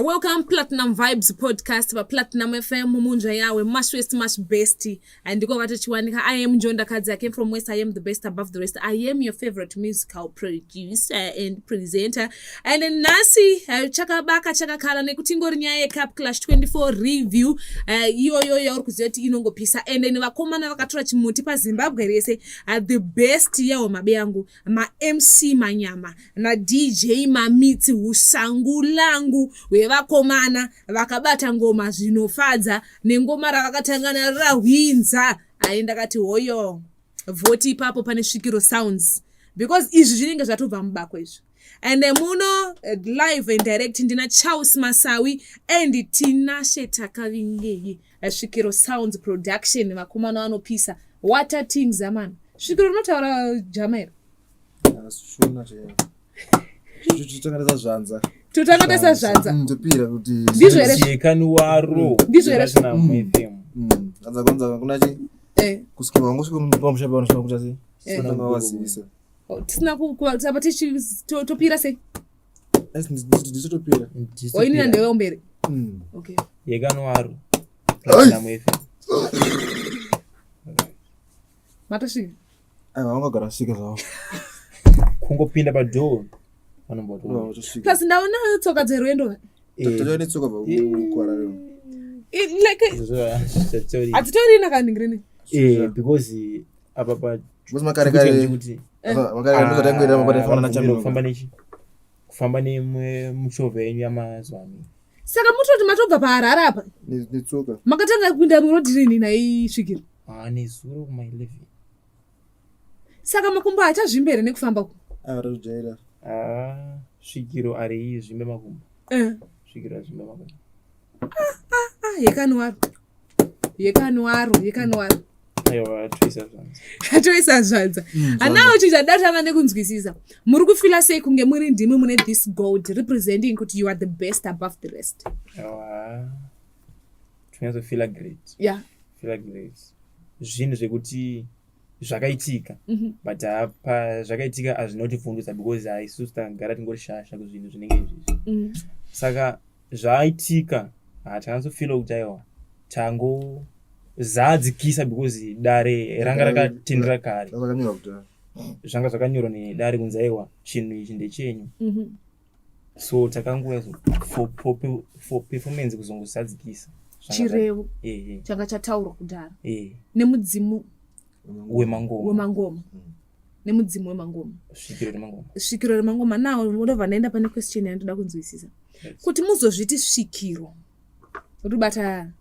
Welcome Platinum Vibes podcast pa Platinum FM munja yawe much west much bestie and ndiko vatachiwanika. I am Njonda Kadzi. I came from West. I am the best above the rest. I am your favorite musical producer and presenter. And nasi chakabaka chakakhala nekuti ngori nyaya yeCup Clash 24 review iyoyo yauri kuziva kuti inongopisa and then vakomana vakatora chimuti paZimbabwe rese the best yawo mabeyangu ma MC manyama na DJ mamitsi usangu langu wevakomana vakabata ngoma zvinofadza nengoma ravakatangana rahwinza aenda kati hoyo voti ipapo pane Svikiro Sounds because izvi zvinenge zvatobva mubako izvo. And muno live and direct ndina Charles Masawi and Tinashe Takavingei Svikiro Sounds production vakomana vanopisa. What a thing zaman. Svikiro unotaura Jamaica. Tutangatesa zvanza. Tutangatesa zvanza. Ndopira kuti ndizvo here Kanuwaro. Ndizvo here na FM. Anza kwanza kunachi kusikima ngosiko mpamshaba unosema kuti asi sina ngawasisa. Tisina kutsapa topira sei? Ndizotopira. Oini ndewe umbere. Okay. Yekanuwaro. Na FM. Matosvika. Vangagara svika zvavo. Kungopinda padoo. Plus ndaona tsoka dzerwendo. Tatoya netsoka pakukwara. Atitori nakaningireni. Because apa pa because makare kuti makare ndotangoenda mabata fana na champion kufamba nemuchovha yenyu yamazwani. Saka mutoti matobva paHarare apa? Netsoka. Makatanga kupinda murodhirini naisvikira. Nezuro kuma 11. Saka makumbo achazvimbere nekufamba ku. Arajaira. Svikiro ari zvimbe makumbo. Svikiro zvimbe makumbo. Yekanuwaro. Aiwa, toisa zvanza. Anawo chichadata nekunzwisisa. Muri kufila sei kunge muri ndimi mune this gold representing kuti you are the best above the rest. Tunazo feel great. Yeah. Feel great. Zvinhu zvekuti zvakaitika but apa zvakaitika azvinotifundisa because isusu tagara tingori shasha kuzvinhu zvinenge izvi. Saka zvaitika hatanazofila kuti aiwa tango zadzikisa because dare ranga rakatendera kare. Zvanga zvakanyorwa nedare kunzi aiwa chinhu ichi ndechenyu. So takanguya for performance kuzongozadzikisa. Chirevo changa chataurwa kudhara nemudzimu wemangoma nemudzimu wemangoma Svikiro remangoma. Nawo ndobva ndaenda pane question yandoda kunzwisisa kuti muzozviti Svikiro rubata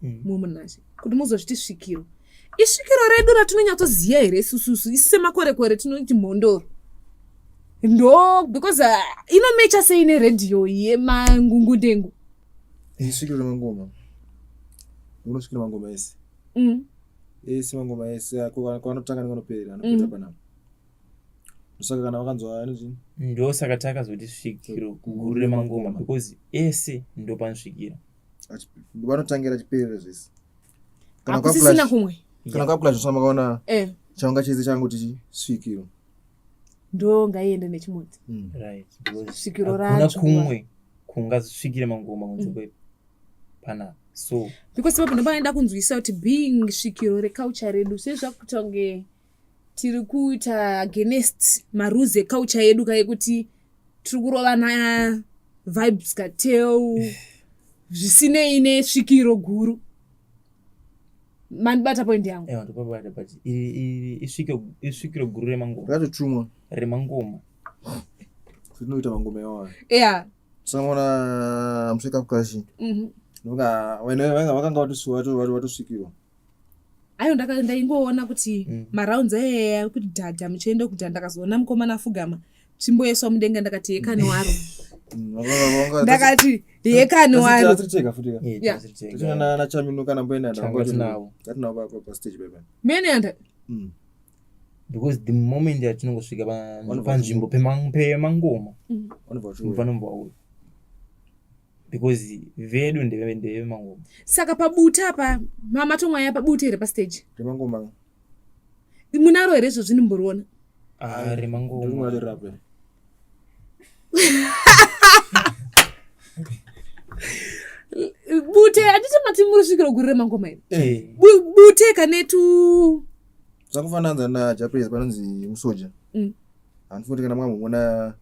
mumunashe kuti muzozviti Svikiro isvikiro redu ratinonyatsoziya here isusu isise makore tinoti mhondoro ndo because inomecha sei neredhiyo yemangungundengu Svikiro remangoma unosvikira mangoma ese ese mangoma ese kwanotanga nekanopera anopeta panapa. Saka kana wakanzwa anozvini ndo saka takazoti Svikiro guru remangoma because ese ndo panosvikira vanotangira chiperera zvese akusisina kumwe kana kwakula zvosama kaona chaunga chese changu tichi Svikiro ndo ngaiende nechimodzi right Svikiro kuna kumwe kungasvikire mangoma kunze pana so because papo ndopanoenda kunzwisa kuti being Svikiro reculture redu sezvakutonge tiri kuita against marules eculture yedu kaekuti tiri kurovana vibes cartel zvisinei nesvikiro guru. Mandibata point yangu. Ndopabata but isvikiro guru remangoma zvinoita mangoma yawo. Samona muCup Clash. Vakanga watosvikirwa. Ayo ndaingoona kuti marounds kuti dhadha muchienda kuti ndakazoona mukomana afugama chimboyeswa mudenga ndakati yekanuwaro. Ndakati yekanuwaro. Na chamino kana mboenda ndangotinawo. Ndatinawo pa stage baba. Mene anda. Because the moment yatinongosvika panzvimbo pemangoma vanomva uyu because vedu ndeve mangoma. Saka pabuta apa mama tomwaya pabuta here pastage remangoma munaro here zvino mboriona remangoma bute handiti mati munosvikira guru remangoma iri bute kanetu zvakufananza naJapanese panonzi musoja handifoti kana mwamboona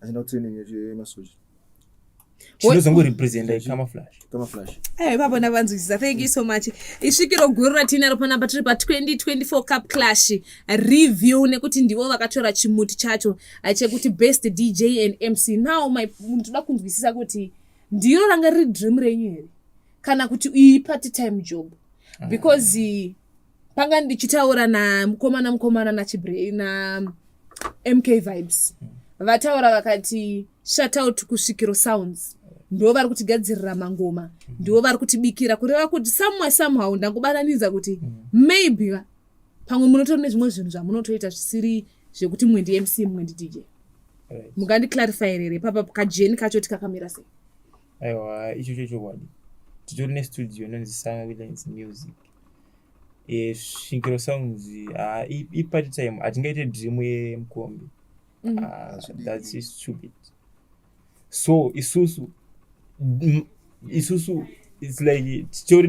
achienda kutraining yemasoja chinozongorepresenta camouflage ipapo ndavanzwisisa. Thank you so much. Isvikiro guru ratinaro panapa tiri pa2024 Cup Clash review nekuti ndivo vakatora chimuti chacho chekuti best DJ and MC. Now toda kunzwisisa kuti ndiro ranga riri dream renyu here kana kuti iyi part time job because panga ndichitaura mukomana na MK Vibes vataura vakati shout out kusvikiro sounds ndivo vari kutigadzirira mangoma ndivo vari kutibikira kureva kuti somehow ndangobatanidza kuti maybe pamwe munotori nezvimwe zvinhu zvamunotoita zvisiri zvekuti mumwe ndi MC mumwe ndi DJ. Mungandiclarify rere papa kajeni kacho tikakamira sei? Aiwa, icho chokwadi titori nestudio inonzi Silence Music. Svikiro Sounds ipart time hatingaite dream yemukombe. That's stupid. So isusu it's like titori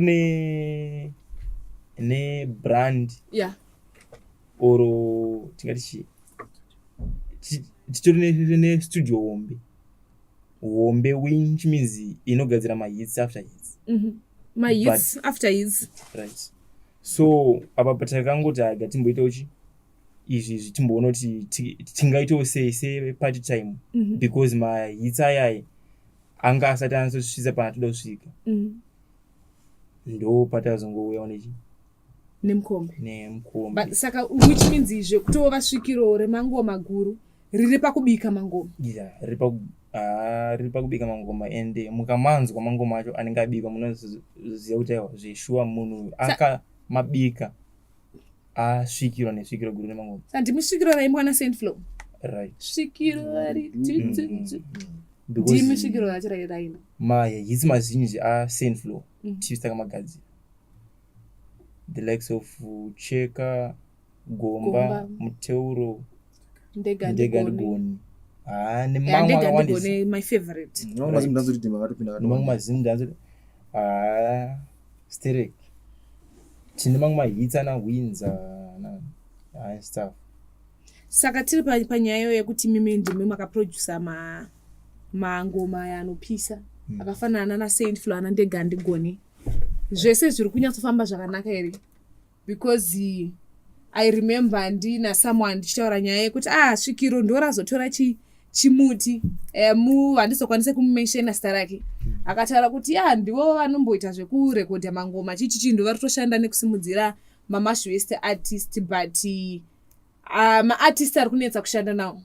ne brand or tingati titori ne studio hombe which means inogadzira mahits after hits. Mahits after hits, right? So apa patakangoti agatimboita uchi izvi zvitimboona kuti tingaitawo sei part time because mahits aya anga asati anozosvitsa pana toda kusvika ndo patazongouyawo nemukombe. But saka which means izvo kutova svikiro remangoma guru riri pakubika mangoma. Riri pakubika mangoma ende mukamanzwa mangoma acho anenge abikwa munoziva kuti aiwa zveshuwa munhu akamabika asvikirwa nesvikiro guru remangoma. Ndimi svikiro raimbwa naSaint Flow. Right. Svikiro rari ndimi svikiro racho raina mahits mazhinji aSaint Flow tisaka magadzira the likes of Cheka, Gomba, Muteuro, Ndega Ndigoni. Nemamwe akawandisa. My favorite. Nemamwe mazimdanzo Sterek. Tine mamwe mahits ana wins and stuff. Saka tiri panyayo yekuti mimi ndimi makaproducer mangoma yanopisa akafanana naSaint Flow ana Ndega Ndigoni. Zvese zviri kunyatsofamba zvakanaka here because I remember ndina someone ndichitaura nyaya yekuti svikiro ndorazotora chimuti handizokwanise kumumenshena zita rake akataura kuti ndivo vanomboita zvekurekodha mangoma chichi ndo vari kutoshanda nekusimudzira maMashwest artist but maartist ari kunetsa kushanda nawo.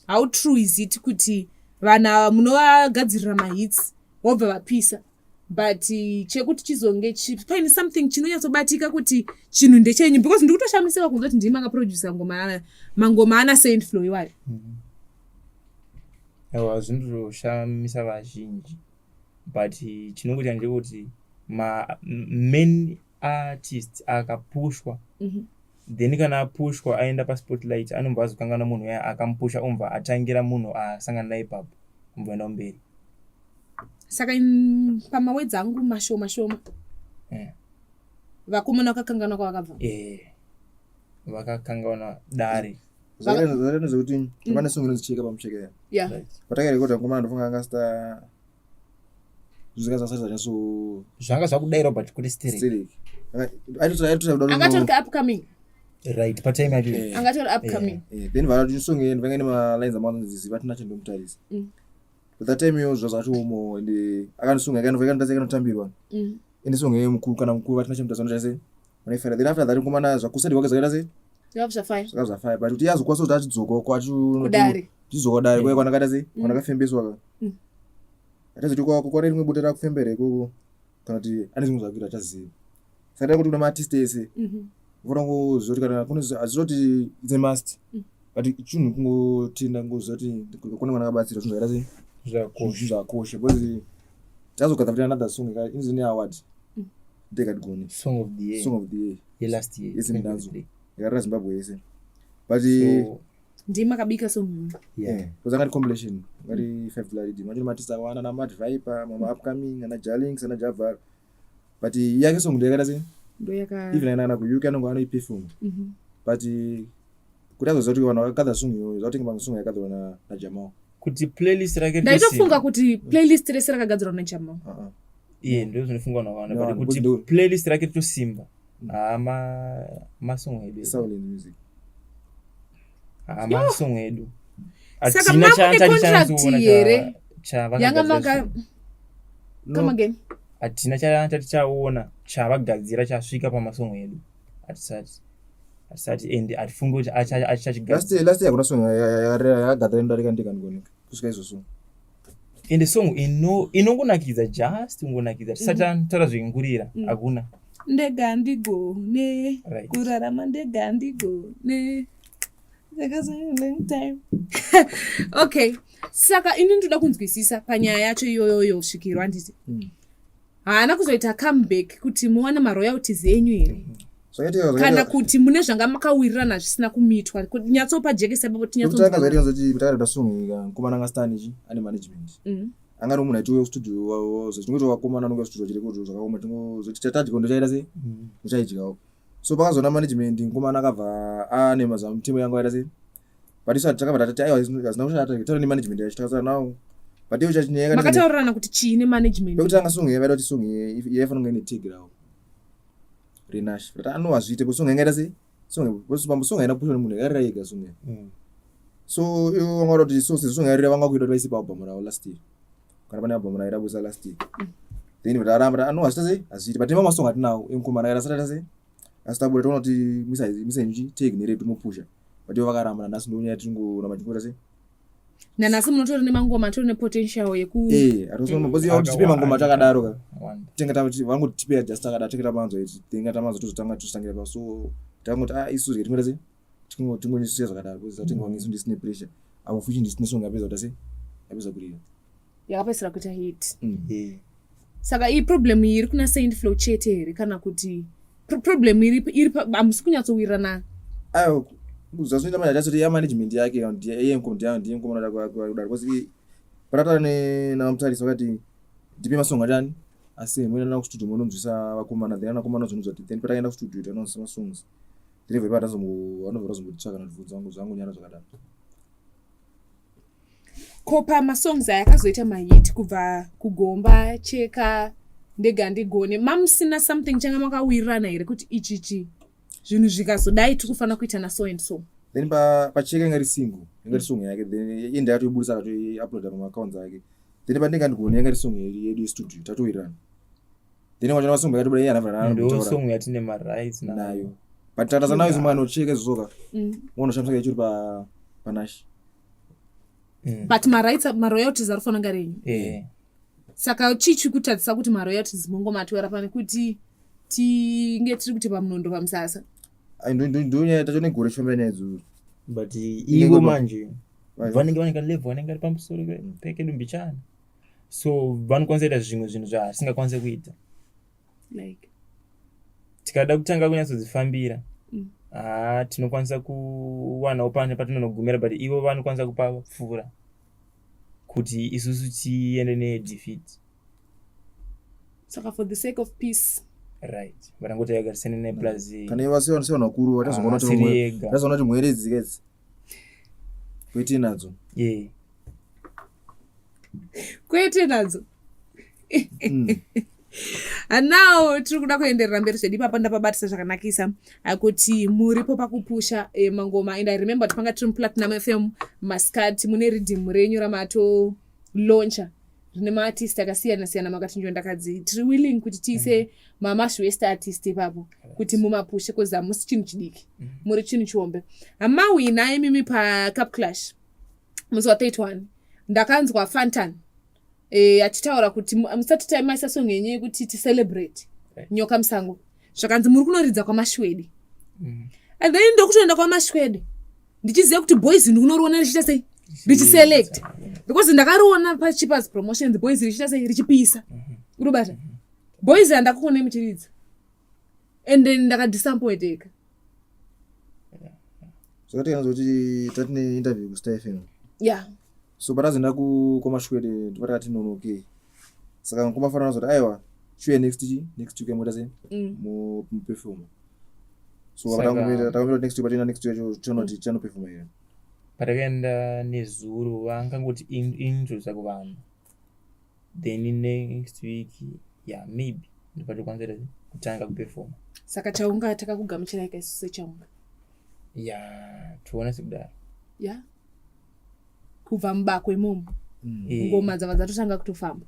How true is it kuti vana munovagadzirira mahits wobva vapisa but chekuti chizonge paine something chinonyatsobatika kuti chinhu ndechenyu because ndikutoshamisika kunzwa kuti ndimi akaproducer mangoma ana Saint Flow iwayo. Aiwa zvinotoshamisa vazhinji but chinongoti ndechekuti main artist akapushwa then kana apushwa aenda paspotlight anombva azokangana munhu uya akamupusha omva atangira munhu asangana naye ipapo omboenda mberi. Saka pamawedzi angu mashoma vakomana vakakangana kwavakabva vakakangana dare zvakanaka zvekuti pane song inonzi Cheka pamucheka patakarekodha ngoma ndofunga angasita zvanga zvakudaira but kuti Sterek angatorika upcoming right patime yacho angatori upcoming then varati song ndivanga nemalines amanonziziva tinacho ndomutarisa but that time yo zvazvatomo ende akanisunga kanotambirwa ende song yemukuru kana mukuru vatina chemutazana chase unaifara then after that ngomana zvakusadi wakazakaita sei zvafaya but kuti yazokwaso kuti achidzoka kwacho chidzoka dare kwai kwanakaita sei kwanakafembeswa atazoti kwakore rimwe buta rakufembera ikoko kana kuti ane zvimwe zvakuita achaziva saka kuti una maartist ese vorango zvoti kana azoti it's a must but chinhu kungotinda ngozoti kune mwana akabatsira zvinhu zvakaita sei zvakosha because tazogadzira another song inzi ne award Ndega Ndigoni song of the year ye last year yes mdanzo yakara Zimbabwe yese but ndima kabika song Yeah. Kuzangati compilation ngati 5 Blood manje matisa wana na Mad Viper mama upcoming ana Jalings ana Java but yake song ndiyakata sei ndo yaka even ana ku UK anongo ano iperform but kuti azozoti vanhu vakakadha song iyoyo zvakutenga song yakadhwa na Jamal kuti playlist rake ndaitofunga kuti playlist rese rakagadzirwa naJamal. Ndio zvinofunga nawana No, but kuti because playlist rake ritosimba masong edu soul in music masong edu Saka makune contract here yanga maka come again atina chaatati chaona chavagadzira chasvika pamasong edu atisati and atifunga kuti achachigadzira last year kuna song yakagadzira ndarika ndikangonika kusvika izvozvo and song inongonakidza just ungonakidza tisati taura zvekungurira hakuna ndega ndigone Right. kurarama ndega ndigone long time. Okay, saka ini ndoda kunzwisisa panyaya yacho iyoyo yosvikirwa handiti haana kuzoita comeback kuti muwane maroyalties enyu here kana kuti mune zvanga makawirirana zvisina kumitwa nyatsopa jekesa ipapo tinyatsotakazoti takatoda song komana ngastanichi ane management angari munhu aitiwe studio wavo zvinoti wakomana nonga studio chiri kuti zvakaoma tinozoti tatadikondo chaita sei muchaidyawo so pakazona management nkomana akabva ane mazamu timu yangu aita sei but isati takabva tatati aiwa hazina kushata taura nemanagement yacho takasara nawo but iwo chachinyaya makataurirana kuti chiine management pekuti anga song vaida kuti song yaifanonga ine tag rawo renash but anowazviite kuti song yangaita sei song haina kupushwa nemunhu yakarira yega song so iwo vanga kuti so song yarira vanga kuita kuti vaisipa album ravo last year kana pane album raira busa last year then but aramba anowazviita sei hazviite but nemamwe song atinawo enkomana yaira sataita sei asi tabura toona kuti misainji tag neredu mupusha but iwo vakaramba nanhasi ndounyaya tingona machikuita sei nanhasi munotori nemangoma tori nepotential yeku atosoma kuti tipe mangoma takadaro ka tenga takuti vangotipeya just takadaro tenge tamanzwa iti tenga tamanzwa tozotanga totangira pa so takangoti isuzi tingota sei tingonyisiya zvakadaro because atingaongiso ndisine pressure avo fuchi ndisine song yapedza kuita sei yapedza kurira yakapedzisira kuita hit saka iyi problem iyi iri kuna Saint Flow chete here kana kuti problem iri hamusi kunyatsowirirana ayo zvazvinoita manje achati yamanagement yake yenkomana kudaro because patataura namutarisi vakati ndipe masong atani asi muenda kustudio munonzwisa vakomana then anakomana zvinhu zvati then pataenda kustudio tanonzwisa masongs direvhe pavanobva vazombotitsvaka natibvunza vangu zvangonyara zvakadaro kopa masongs aya akazoita mahit kubva kugomba cheka ndega ndigone mamusina something changa makawirirana here kuti ichichi zvinhu zvikazodai tikufana kuita na so and so then pacheka ingari single ingari song yake then ende yatoibudisa akatoiuploada pamaaccounts ake then pandinga ndigone ingari song yedu yestudio tatowirirana then wachana masong yakatobuda iye ndo song yatine marights nayo but tatasa nayo zimwana ocheka izozoka unoshamisa ichiri panashi but maroyalties arifana ngarenyu saka chichi kutadzisa kuti maroyalties mongomatoera pane kuti tinge tiri kuti pamunondo pamusasa ndonyaya tacho negore chifambira nyaya dzuru but ivo manje vanenge vanenge level vanenge ari pamusoro pekedumbi chana so vanokwanisa kuita zvimwe zvinhu zvaasingakwanise kuita like tikada kutanga kunyatsodzifambira tinokwanisa kuwanawo pane patinonogumira but ivo vanokwanisa kupa pfuura kuti isusu tiende nedefeat saka for the sake of peace right varangoti yagarisane neplus kana iva sevanhu vakuru vatazoona kuti mweredzi kedzi kwete nadzo kwete nadzo nawo tiri kuda kuenderera mberi zvedu ipapo ndapabatisa zvakanakisa kuti muripo pakupusha mangoma and I remember tipanga tiri muplatinum FM maskati mune ridhimu renyu ramato launcha rine maartist akasiyana-siyana makati njondakadzi tiri willing kuti tiise maMashwest artist ipapo kuti mumapushe koza musi chinhu chidiki muri chinhu chiombe amawina emimi pacup clash musi wa31 ndakanzwa Fantan achitaura kuti musati taimaisa song yenyu kuti ticelebrate nyoka musango zvakanzi muri kunoridza kwaMashwedi and then ndokutoenda kwaMashwedi ndichiziva kuti boys ndikunoriona richiita sei richiselect because ndakariona pachipas promotions boys richiita sei richipisa urubata boys handakukone muchiridza and then ndakadisappointeka Zvakati kanazoti tatine interview ku Star FM. Yeah. So patazenda kumashwede ndipata tinonoke. Saka kumafanana zoti aiwa shuye next week yamota se mu perform. So takamira next week patina next week chonoti chano perform here. Patakaenda nezuro vangangoti introduce kuvanhu. Then next week maybe ndipatokwanzira kutanga kuperform. Saka chaunga takakugamuchira ikaisuse chaunga. Tuone sekudaro. Kubva mubako imomo. Ngoma dzava dzatotanga kutofamba.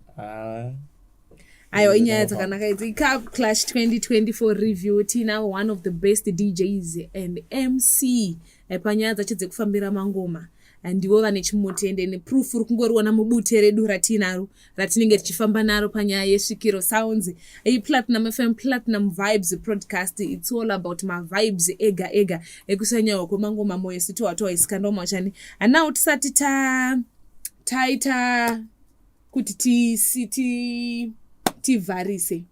Ayo inyaya dzakanaka idzi. Cup Clash 2024 review tina one of the best DJs and MC panyaya dzacho dzekufambira mangoma. Ndivo vane chimutende neproof uri kungoriona mubute redu ratinaro ratinenge tichifamba naro panyaya yesvikiro sounds. Platinum FM Platinum Vibes podcast. It's all about my vibes ega ekusanyawo kwemangoma moyo sitowa isikanda machani. And now tisati taita kuti tivarise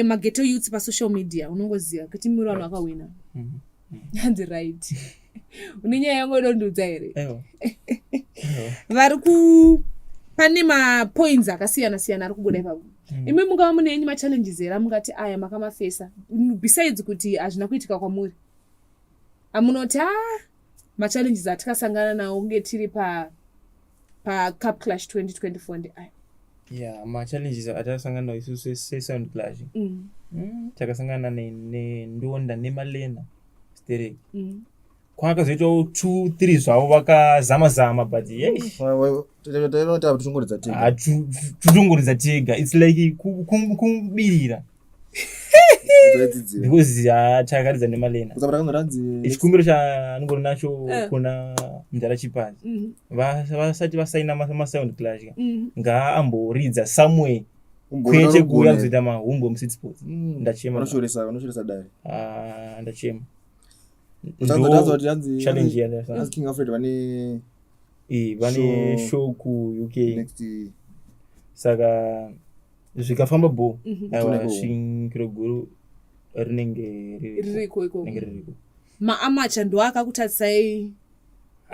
mageto youths pa social media unongoziva kuti muri vanhu vakawina. That's right. Uninyaya yangodondudza here. Vari pane mapoints akasiyana ari kubuda ipapo. Imi mungava mune enyu machallenges here mungati aya makamafesa besides kuti hazvina kuitika kwamuri. Amunoti machallenges atakasangana nawo kunge tiri pa Cup Clash 2024 ndi aya. Machallenges atakasangana nawo isusu seSound Clash. Takasangana nendonda nemalena stereki. Kwakazoita 2-3 zvavo vakazama but tutongoridza tega. It's like kubirira because takaridza nemalena. Chikumbiro chanongori nacho kuna Mjara Chipazi vasati vasaina maSound Clash ngaamboridza somewhere kwete kuuya kuzoita mahumbo muCity Sports. Ndachema unoshoresa dare. Ndachema challenge ya King Alfred vane show ku UK next. Saka zvikafamba bo shingiro guru rinenge ririko maamacha ndo akakutatsai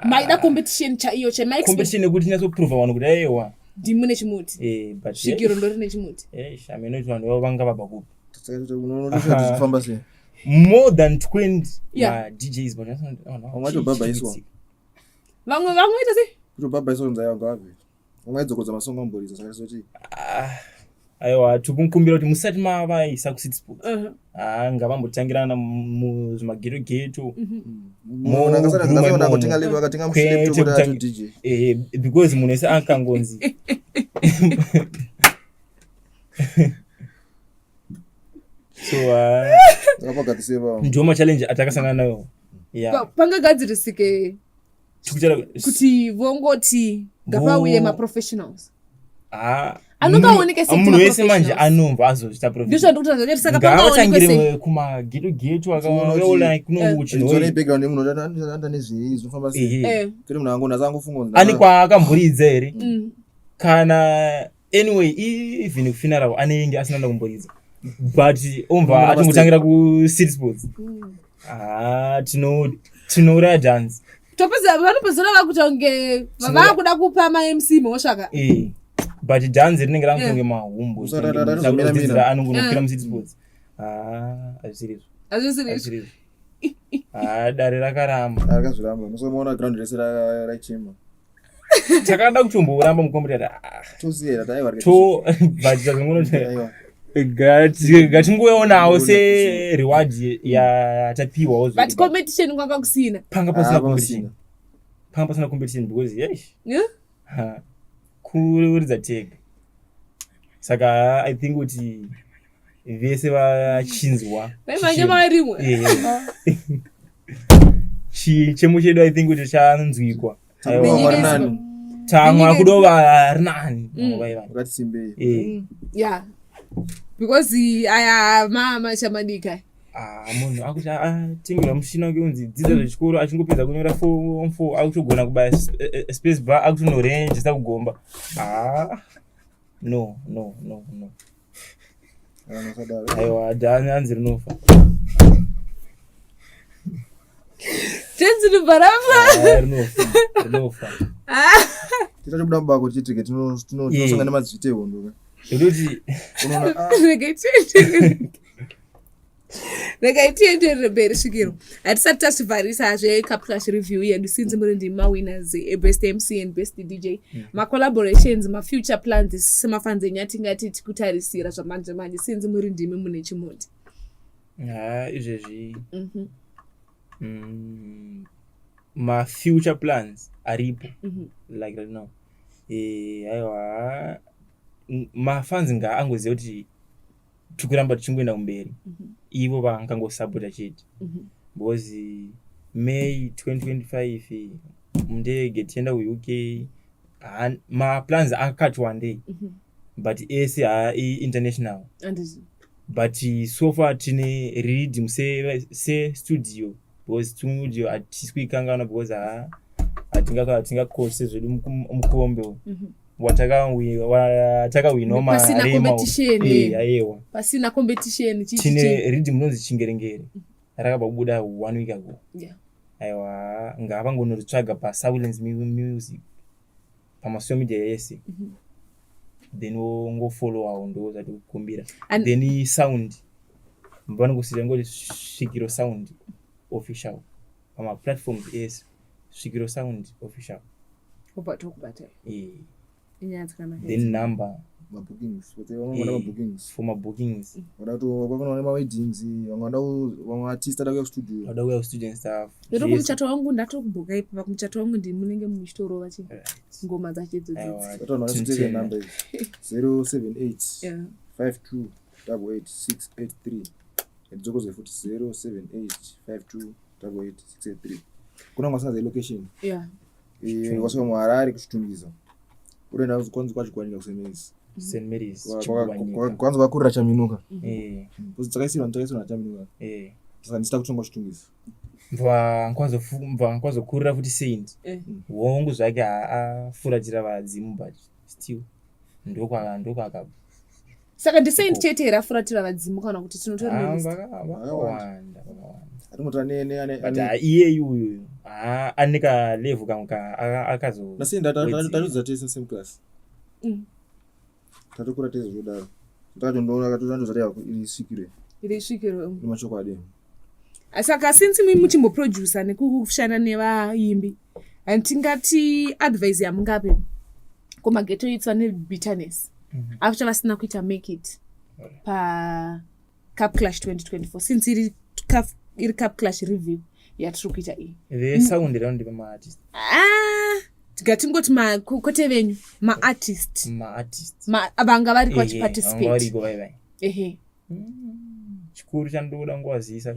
maida competition chaiyo competition yekuti nyatsoprova vanhu kuti aiwa ndimune chimuti but shingiro ndo rine chimuti amenoti vanhu vanga vabva kupi unoshoresa sei more than 20 DJs but wamatobabaiswa vamwe ita sei kutobabaiswa nzaya ngave wamaidzokudza masongo amboriza saka soti aiwa tikukumbira kuti musati mavaisa kuCity Sports ngavambotangirana muzvimageto because munhu ese akangonzi so ndio machallenges atakasangana nayo. Pangagadzirisike kuti vongoti ngapauye maprofessionals. Anongaoneka munhu wese manje anomva azozvita ndizvo ndikutaura saka pangaonekwe kumageto akaona kunokuchinoone background yemunhu anda nezvei zvinofamba sei kuti munhu angona zangofunga ani kwaakamburidza here kana anyway even kufuneral anenge asina kumburidza but omva atingotangira kuCity Sports tinouraya dance topedza vanopedzona vakutonge vavakuda kupa maMC mosvaka but dance rinenge rangotonge mahumbo anongonokwira muCity Sports hazvisiri dare rakaramba rakazviramba musomuona ground rese rachema takada kutomboramba mukombetera tosiyera taiwa but tazongonoti gatingoionawo sereward yatapiwawo but competition kwanga kusina panga pasina competition because kuridza tega saka I think kuti vese vachinzwa chemo chedu I think kuti chanzwikwa tamwa kudova rinani because aya mama chamadika munhu akuti atengerwa mushina wake unzi dzidza zvechikoro achingopedza kunyora form 4 akutogona kubaya space bar akutonorenjesa kugomba no aiwa dhani anzi rinofa Tenzi barabara. Rinofa. Titachobuda mubako tichitike tinosangana madzvitewo ndo. Ndokuti Rekaitienderere mberi Svikiro. Hatisati tasivharisa zveCup Clash review yedu since muri ndimi mawinners best MC and best DJ. Macollaborations, mafuture plans semafanze nyatingati tikutarisira zvamanje manje since muri ndimi mune chimoti. Izvezvi mafuture plans aripo like right now. Aiwa mafans ngaangoziva kuti tikuramba tichingenda kumberi ivo vangangosapota chete because May 2025 mundege tienda kuUK maplans akati one day but ese international but so far tine reading se studio because studio atisikuikangana because atingakose zvedu mukombe wataka winoma pasina competition tine reading munonzi Chingerengere rakabva kubuda 1 week ago. Aiwa ngava ngonoritsvaga paSilence Music pamasocial media yese then ngofollow awo ndo zati kukumbira then sound vanongosira ngoti Svikiro Sound official pama platforms yese Svikiro Sound official ubata then number mabookings for my bookings wadato ma weddings wanga artist ada ku studio wadakuya student staff yero kumuchato wangu ndatokubuka ipa kumuchato wangu ndi munenge muchitoro vachi ngoma dzacho dzodzi number 078 52 88 edzokoze futi 078 52 88 kuna ngasa location wasoma muHarare kuchitumbiza urenda kwanza kwachikwanika kusemezi St Mary's kwanza kwakurira chaminuka kuzi dzakaisirwa chaminuka saka ndita kutonga chitumbiza mva nkwazo kurira futi Saint wongu zvake afuratira vadzimu but still ndoko akabva saka ndi Saint chete rafuratira vadzimu kana kuti tinotora vakawanda arimutane iye uyu anika level kamka akazo nasinda tatudza tese same class tatukura tese zvodaro ndakatondona akatozandozati iri Svikiro nemachokwadi saka since mimi muchimboproducer nekushanda nevaimbi tingati advice yamungape kumageto itsva nebitterness after vasina kuita make it paCup Clash 2024 since iri Cup Clash review yatiri kuita iyi vesound raundi pamaartist tingatingoti makote venyu maartist vanga variko vachiparticipate chikuru chandoda ngowazisa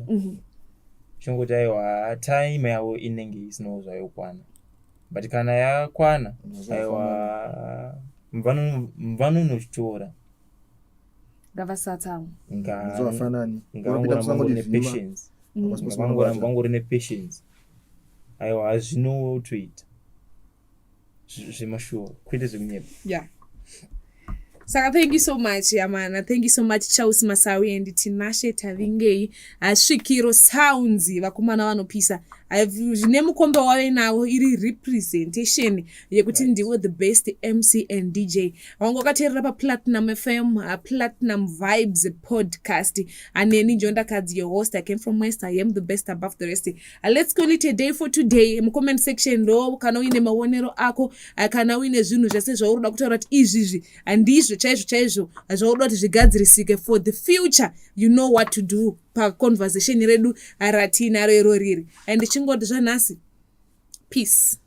chingoti aiwa time yavo inenge isino zvayokwana but kana yakwana aiwa mvanonochitora ngavasatsawo ngavangori nepatience aiwa hazvinotoita zvemashuwa kwete zvekunyepa saka thank you so much yamana, thank you so much Chausi Masawi and Tinashe Tavingei Svikiro Sounds vakomana vanopisa zvine mukombe wave nawo iri representation yekuti ndiwo the best MC and DJ wangu wakateerera paPlatinum FM Platinum Vibes podcast aneni Njondakadzi your host. I came from West. I am the best above the rest. Let's call it a day for today. Mu comment section ndo kana uine maonero ako kana uine zvinhu zvese zvauroda kutaura kuti izvizvi andizvo chaizvo zvauroda kuti zvigadzirisike for the future. You know what to do pa conversation redu ratinaro iro riri and chingoti zvanhasi peace.